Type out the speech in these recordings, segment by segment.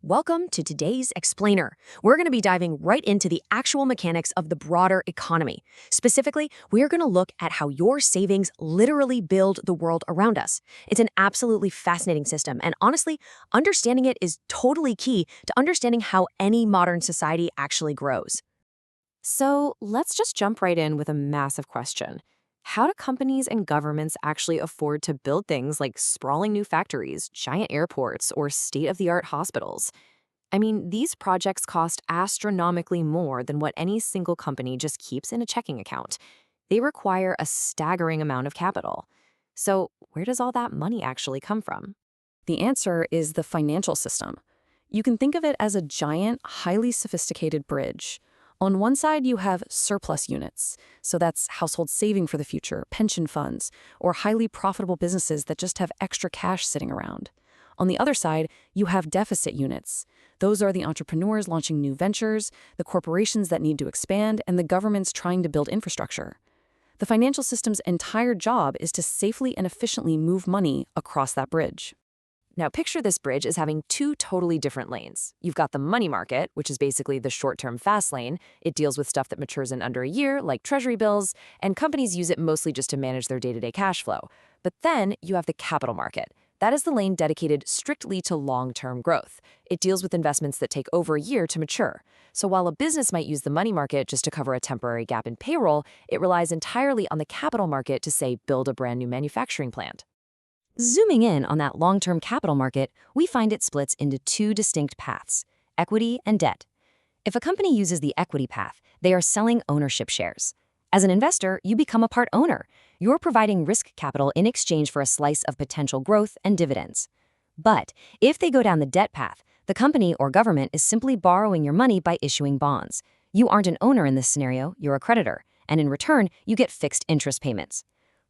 Welcome to today's Explainer. We're going to be diving right into the actual mechanics of the broader economy. Specifically, we're going to look at how your savings literally build the world around us. It's an absolutely fascinating system, and honestly, understanding it is totally key to understanding how any modern society actually grows. So let's just jump right in with a massive question. How do companies and governments actually afford to build things like sprawling new factories, giant airports, or state-of-the-art hospitals? I mean, these projects cost astronomically more than what any single company just keeps in a checking account. They require a staggering amount of capital. So, where does all that money actually come from? The answer is the financial system. You can think of it as a giant, highly sophisticated bridge. On one side, you have surplus units, so that's household saving for the future, pension funds, or highly profitable businesses that just have extra cash sitting around. On the other side, you have deficit units. Those are the entrepreneurs launching new ventures, the corporations that need to expand, and the governments trying to build infrastructure. The financial system's entire job is to safely and efficiently move money across that bridge. Now, picture this bridge as having two totally different lanes. You've got the money market, which is basically the short-term fast lane. It deals with stuff that matures in under a year, like treasury bills, and companies use it mostly just to manage their day-to-day cash flow. But then you have the capital market. That is the lane dedicated strictly to long-term growth. It deals with investments that take over a year to mature. So while a business might use the money market just to cover a temporary gap in payroll, it relies entirely on the capital market to, say, build a brand new manufacturing plant. Zooming in on that long-term capital market, we find it splits into two distinct paths: equity and debt. If a company uses the equity path, they are selling ownership shares. As an investor, you become a part owner. You're providing risk capital in exchange for a slice of potential growth and dividends. But if they go down the debt path, the company or government is simply borrowing your money by issuing bonds. You aren't an owner in this scenario, you're a creditor, and in return, you get fixed interest payments.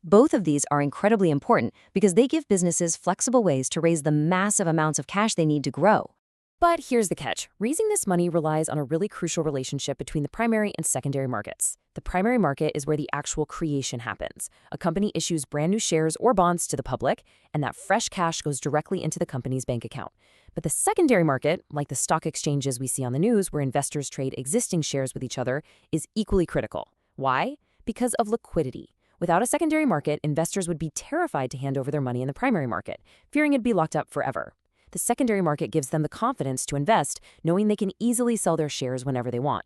Both of these are incredibly important because they give businesses flexible ways to raise the massive amounts of cash they need to grow. But here's the catch. Raising this money relies on a really crucial relationship between the primary and secondary markets. The primary market is where the actual creation happens. A company issues brand new shares or bonds to the public, and that fresh cash goes directly into the company's bank account. But the secondary market, like the stock exchanges we see on the news where investors trade existing shares with each other, is equally critical. Why? Because of liquidity. Without a secondary market, investors would be terrified to hand over their money in the primary market, fearing it'd be locked up forever. The secondary market gives them the confidence to invest, knowing they can easily sell their shares whenever they want.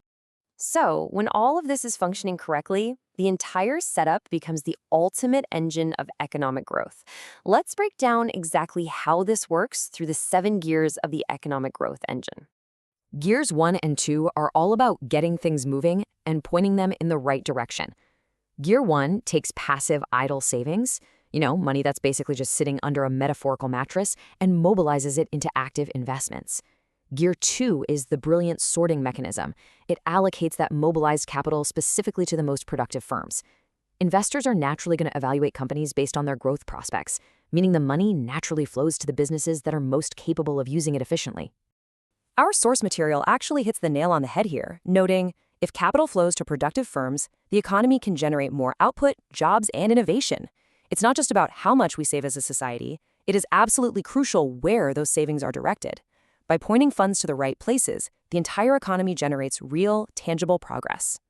So, when all of this is functioning correctly, the entire setup becomes the ultimate engine of economic growth. Let's break down exactly how this works through the 7 gears of the economic growth engine. Gears 1 and 2 are all about getting things moving and pointing them in the right direction. Gear 1 takes passive idle savings, money that's basically just sitting under a metaphorical mattress, and mobilizes it into active investments. Gear 2 is the brilliant sorting mechanism. It allocates that mobilized capital specifically to the most productive firms. Investors are naturally going to evaluate companies based on their growth prospects, meaning the money naturally flows to the businesses that are most capable of using it efficiently. Our source material actually hits the nail on the head here, noting, if capital flows to productive firms, the economy can generate more output, jobs, and innovation. It's not just about how much we save as a society, it is absolutely crucial where those savings are directed. By pointing funds to the right places, the entire economy generates real, tangible progress.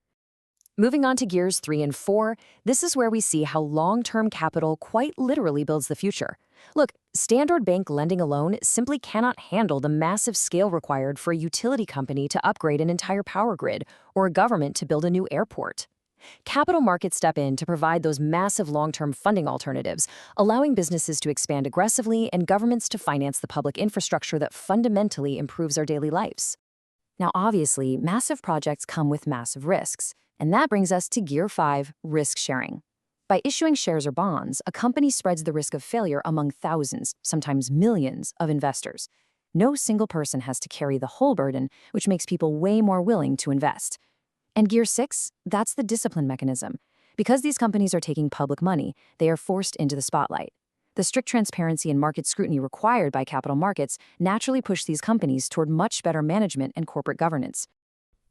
Moving on to gears 3 and 4, this is where we see how long-term capital quite literally builds the future. Look, standard bank lending alone simply cannot handle the massive scale required for a utility company to upgrade an entire power grid or a government to build a new airport. Capital markets step in to provide those massive long-term funding alternatives, allowing businesses to expand aggressively and governments to finance the public infrastructure that fundamentally improves our daily lives. Now, obviously, massive projects come with massive risks, and that brings us to Gear 5, risk sharing. By issuing shares or bonds, a company spreads the risk of failure among thousands, sometimes millions, of investors. No single person has to carry the whole burden, which makes people way more willing to invest. And Gear 6, that's the discipline mechanism. Because these companies are taking public money, they are forced into the spotlight. The strict transparency and market scrutiny required by capital markets naturally push these companies toward much better management and corporate governance.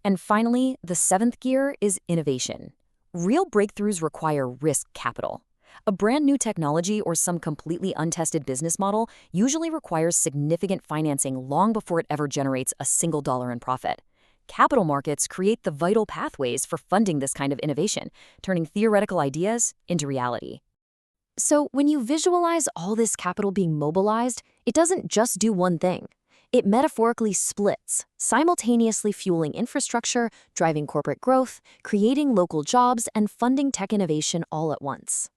And finally, the 7th gear is innovation. Real breakthroughs require risk capital. A brand new technology or some completely untested business model usually requires significant financing long before it ever generates a single dollar in profit. Capital markets create the vital pathways for funding this kind of innovation, turning theoretical ideas into reality. So, when you visualize all this capital being mobilized, it doesn't just do one thing. It metaphorically splits, simultaneously fueling infrastructure, driving corporate growth, creating local jobs, and funding tech innovation all at once.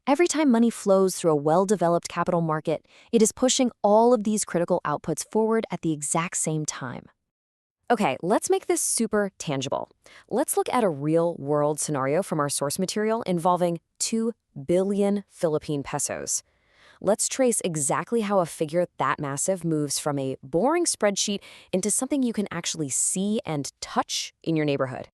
Every time money flows through a well-developed capital market, it is pushing all of these critical outputs forward at the exact same time. Okay, let's make this super tangible. Let's look at a real-world scenario from our source material involving 2 billion Philippine pesos. Let's trace exactly how a figure that massive moves from a boring spreadsheet into something you can actually see and touch in your neighborhood.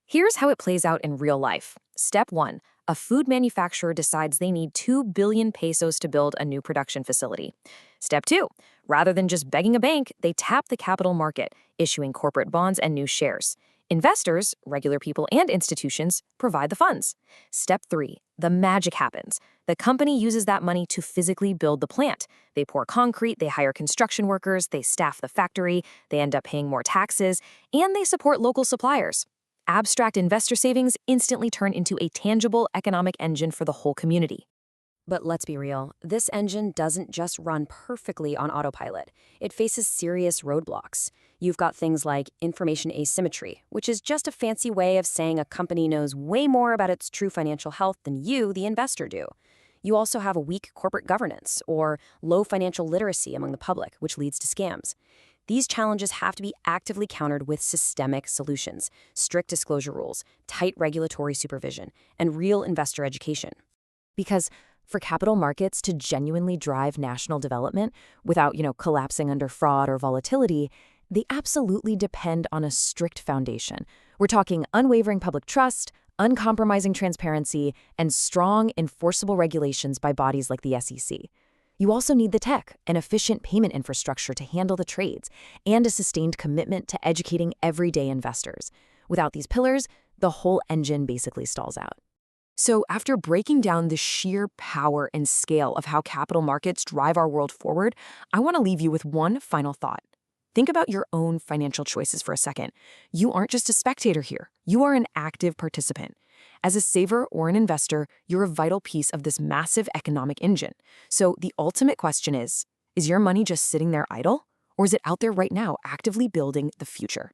Here's how it plays out in real life. Step 1. A food manufacturer decides they need 2 billion pesos to build a new production facility. Step 2. Rather than just begging a bank, they tap the capital market, issuing corporate bonds and new shares. Investors, regular people and institutions, provide the funds. Step 3. The magic happens. The company uses that money to physically build the plant. They pour concrete, they hire construction workers, they staff the factory, they end up paying more taxes, and they support local suppliers. Abstract investor savings instantly turn into a tangible economic engine for the whole community. But let's be real, this engine doesn't just run perfectly on autopilot. It faces serious roadblocks. You've got things like information asymmetry, which is just a fancy way of saying a company knows way more about its true financial health than you, the investor, do. You also have a weak corporate governance or low financial literacy among the public, which leads to scams. These challenges have to be actively countered with systemic solutions, strict disclosure rules, tight regulatory supervision, and real investor education. Because for capital markets to genuinely drive national development without, collapsing under fraud or volatility, they absolutely depend on a strict foundation. We're talking unwavering public trust, uncompromising transparency, and strong, enforceable regulations by bodies like the SEC. You also need the tech, an efficient payment infrastructure to handle the trades, and a sustained commitment to educating everyday investors. Without these pillars, the whole engine basically stalls out. So after breaking down the sheer power and scale of how capital markets drive our world forward, I want to leave you with one final thought. Think about your own financial choices for a second. You aren't just a spectator here. You are an active participant. As a saver or an investor, you're a vital piece of this massive economic engine. So the ultimate question is your money just sitting there idle? Or is it out there right now actively building the future?